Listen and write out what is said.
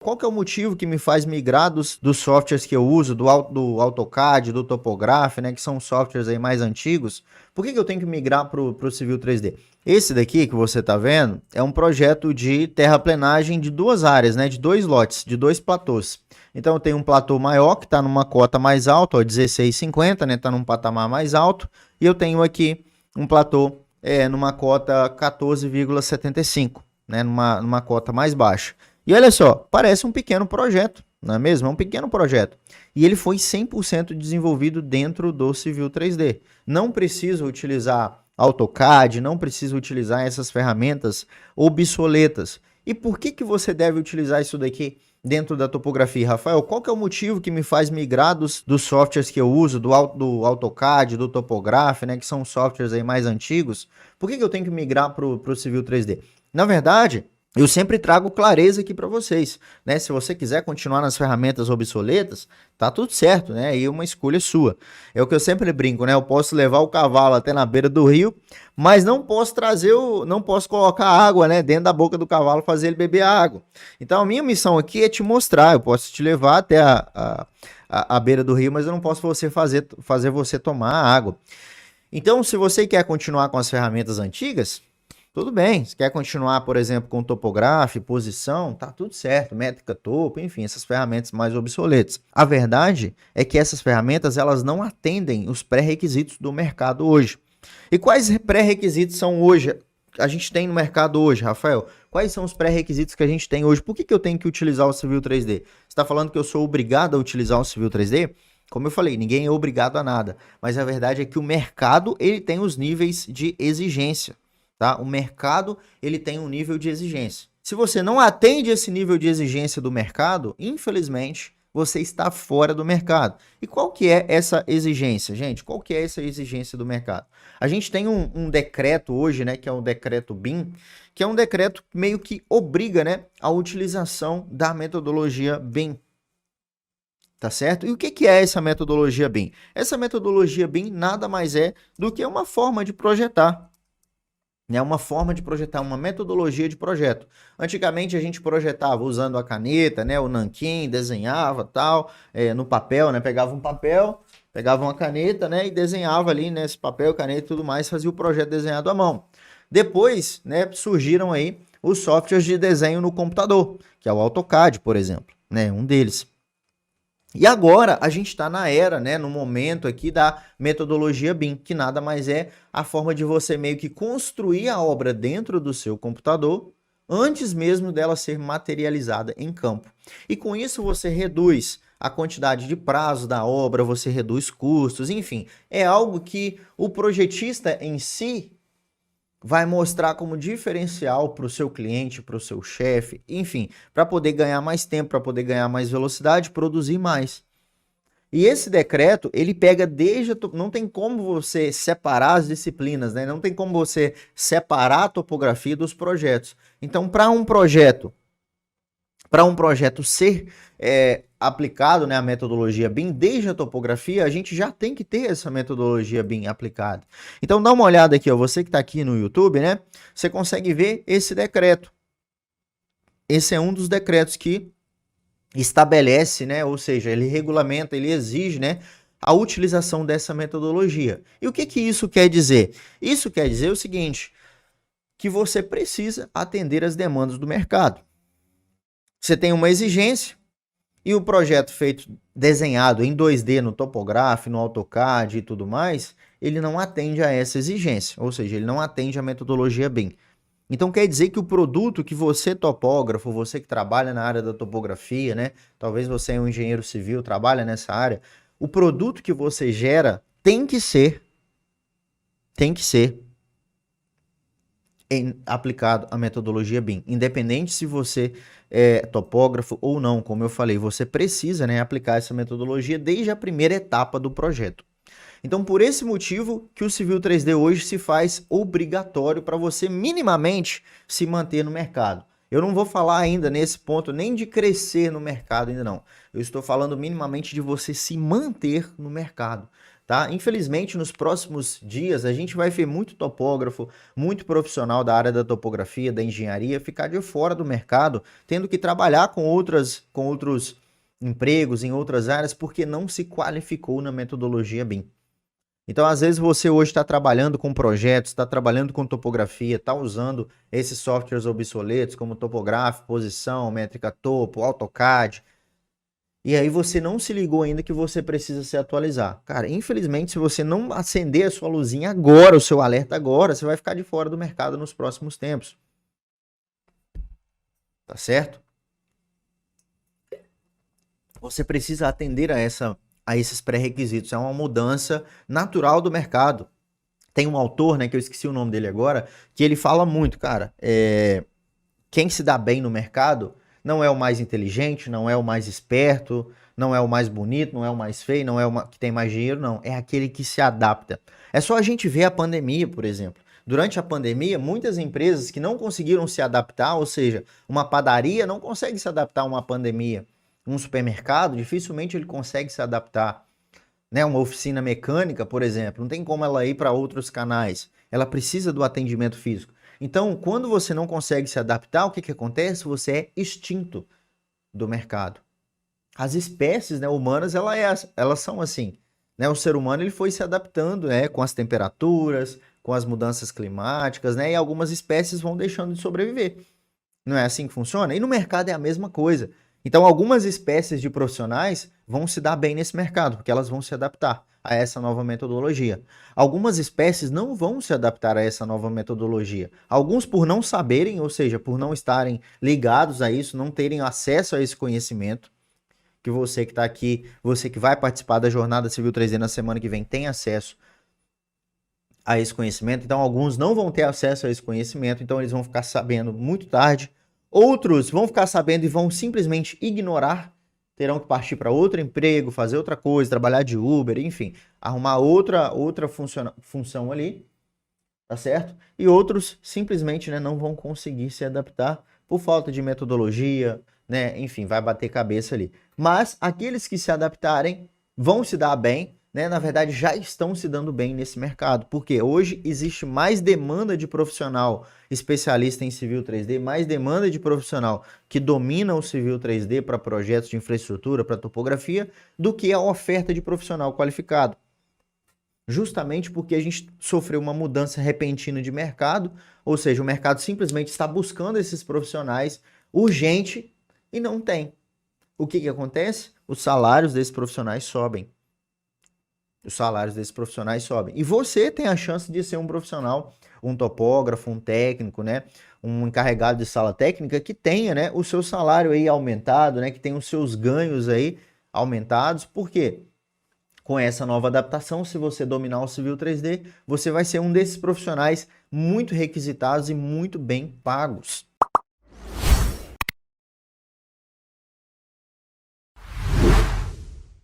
Qual que é o motivo que me faz migrar dos softwares que eu uso, do AutoCAD, do Topograph, né, que são softwares aí mais antigos? Por que eu tenho que migrar para o Civil 3D? Esse daqui que você está vendo é um projeto de terraplenagem de duas áreas, né, de dois lotes, de dois platôs. Então eu tenho um platô maior que está numa cota mais alta, ó, 16,50, né, está num patamar mais alto, e eu tenho aqui um platô numa cota 14,75, né, numa cota mais baixa. E olha só, parece um pequeno projeto, não é mesmo? É um pequeno projeto. E ele foi 100% desenvolvido dentro do Civil 3D. Não precisa utilizar AutoCAD, não precisa utilizar essas ferramentas obsoletas. E por que você deve utilizar isso daqui dentro da topografia, Rafael? Qual que é o motivo que me faz migrar dos softwares que eu uso, do AutoCAD, do Topograph, né, que são softwares aí mais antigos? Por que eu tenho que migrar para o Civil 3D? Na verdade, eu sempre trago clareza aqui para vocês, né? Se você quiser continuar nas ferramentas obsoletas, tá tudo certo, né? Aí é uma escolha sua. É o que eu sempre brinco, né? Eu posso levar o cavalo até na beira do rio, mas não posso não posso colocar água, né, dentro da boca do cavalo, fazer ele beber água. Então a minha missão aqui é te mostrar. Eu posso te levar até a beira do rio, mas eu não posso fazer você tomar água. Então, se você quer continuar com as ferramentas antigas, tudo bem. Se quer continuar, por exemplo, com Topograph, posição, tá tudo certo, métrica topo, enfim, essas ferramentas mais obsoletas. A verdade é que essas ferramentas elas não atendem os pré-requisitos do mercado hoje. E quais pré-requisitos são hoje? A gente tem no mercado hoje, Rafael? Quais são os pré-requisitos que a gente tem hoje? Por que eu tenho que utilizar o Civil 3D? Você está falando que eu sou obrigado a utilizar o Civil 3D? Como eu falei, ninguém é obrigado a nada. Mas a verdade é que o mercado ele tem os níveis de exigência. Tá? O mercado ele tem um nível de exigência. Se você não atende esse nível de exigência do mercado, infelizmente, você está fora do mercado. E qual que é essa exigência, gente? Qual que é essa exigência do mercado? A gente tem um decreto hoje, né, que é o decreto BIM, que é um decreto meio que obriga, né, a utilização da metodologia BIM. Tá certo? E o que é essa metodologia BIM? Essa metodologia BIM nada mais é do que uma forma de projetar. É uma forma de projetar, uma metodologia de projeto. Antigamente a gente projetava usando a caneta, né, o nanquim, desenhava tal, no papel, né, pegava um papel, pegava uma caneta, né, e desenhava ali nesse papel, caneta e tudo mais, fazia o projeto desenhado à mão. Depois, né, surgiram aí os softwares de desenho no computador, que é o AutoCAD, por exemplo, né, um deles. E agora a gente está na era, né, no momento aqui da metodologia BIM, que nada mais é a forma de você meio que construir a obra dentro do seu computador antes mesmo dela ser materializada em campo. E com isso você reduz a quantidade de prazo da obra, você reduz custos, enfim, é algo que o projetista em si vai mostrar como diferencial para o seu cliente, para o seu chefe, enfim, para poder ganhar mais tempo, para poder ganhar mais velocidade, produzir mais. E esse decreto, ele pega desde... Não tem como você separar as disciplinas, né? Não tem como você separar a topografia dos projetos. Então, para um projeto ser aplicado, né, a metodologia BIM, desde a topografia, a gente já tem que ter essa metodologia BIM aplicada. Então dá uma olhada aqui, ó, você que está aqui no YouTube, né, você consegue ver esse decreto. Esse é um dos decretos que estabelece, né, ou seja, ele regulamenta, ele exige, né, a utilização dessa metodologia. E o que isso quer dizer? Isso quer dizer o seguinte, que você precisa atender as demandas do mercado. Você tem uma exigência e o projeto feito, desenhado em 2D no Topograph, no AutoCAD e tudo mais, ele não atende a essa exigência, ou seja, ele não atende a metodologia BIM. Então quer dizer que o produto que você, topógrafo, você que trabalha na área da topografia, né? Talvez você é um engenheiro civil, trabalha nessa área, o produto que você gera tem que ser aplicado a metodologia BIM, independente se você é topógrafo ou não, como eu falei, você precisa, né, aplicar essa metodologia desde a primeira etapa do projeto. Então, por esse motivo que o Civil 3D hoje se faz obrigatório para você minimamente se manter no mercado. Eu não vou falar ainda nesse ponto nem de crescer no mercado ainda não. Eu estou falando minimamente de você se manter no mercado. tá? Infelizmente, nos próximos dias, a gente vai ver muito topógrafo, muito profissional da área da topografia, da engenharia, ficar de fora do mercado, tendo que trabalhar com outros empregos em outras áreas, porque não se qualificou na metodologia BIM. Então, às vezes, você hoje está trabalhando com projetos, está trabalhando com topografia, está usando esses softwares obsoletos, como Topograph, Posição, Métrica Topo, AutoCAD, e aí você não se ligou ainda que você precisa se atualizar. Cara, infelizmente, se você não acender a sua luzinha agora, o seu alerta agora, você vai ficar de fora do mercado nos próximos tempos. Tá certo? Você precisa atender a esses pré-requisitos. É uma mudança natural do mercado. Tem um autor, né, que eu esqueci o nome dele agora, que ele fala muito, cara, quem se dá bem no mercado não é o mais inteligente, não é o mais esperto, não é o mais bonito, não é o mais feio, não é o que tem mais dinheiro, não. É aquele que se adapta. É só a gente ver a pandemia, por exemplo. Durante a pandemia, muitas empresas que não conseguiram se adaptar, ou seja, uma padaria não consegue se adaptar a uma pandemia. Um supermercado, dificilmente ele consegue se adaptar. Né? Uma oficina mecânica, por exemplo, não tem como ela ir para outros canais. Ela precisa do atendimento físico. Então, quando você não consegue se adaptar, o que, que acontece? Você é extinto do mercado. As espécies, né, humanas, elas são assim. Né? O ser humano ele foi se adaptando, né, com as temperaturas, com as mudanças climáticas, né, e algumas espécies vão deixando de sobreviver. Não é assim que funciona? E no mercado é a mesma coisa. Então, algumas espécies de profissionais vão se dar bem nesse mercado, porque elas vão se adaptar a essa nova metodologia. Algumas espécies não vão se adaptar a essa nova metodologia. Alguns por não saberem, ou seja, por não estarem ligados a isso, não terem acesso a esse conhecimento, que você que está aqui, você que vai participar da Jornada Civil 3D na semana que vem, tem acesso a esse conhecimento. Então, alguns não vão ter acesso a esse conhecimento, então eles vão ficar sabendo muito tarde. Outros vão ficar sabendo e vão simplesmente ignorar, terão que partir para outro emprego, fazer outra coisa, trabalhar de Uber, enfim, arrumar outra função ali, tá certo? E outros simplesmente, né, não vão conseguir se adaptar por falta de metodologia, né? Enfim, vai bater cabeça ali. Mas aqueles que se adaptarem vão se dar bem, né? Na verdade, já estão se dando bem nesse mercado, porque hoje existe mais demanda de profissional especialista em civil 3D, mais demanda de profissional que domina o civil 3D para projetos de infraestrutura, para topografia, do que a oferta de profissional qualificado. Justamente porque a gente sofreu uma mudança repentina de mercado, ou seja, o mercado simplesmente está buscando esses profissionais urgente e não tem. O que que acontece? Os salários desses profissionais sobem. Os salários desses profissionais sobem. E você tem a chance de ser um profissional, um topógrafo, um técnico, né? Um encarregado de sala técnica que tenha, né, o seu salário aí aumentado, né? Que tenha os seus ganhos aí aumentados. Por quê? Com essa nova adaptação, se você dominar o Civil 3D, você vai ser um desses profissionais muito requisitados e muito bem pagos.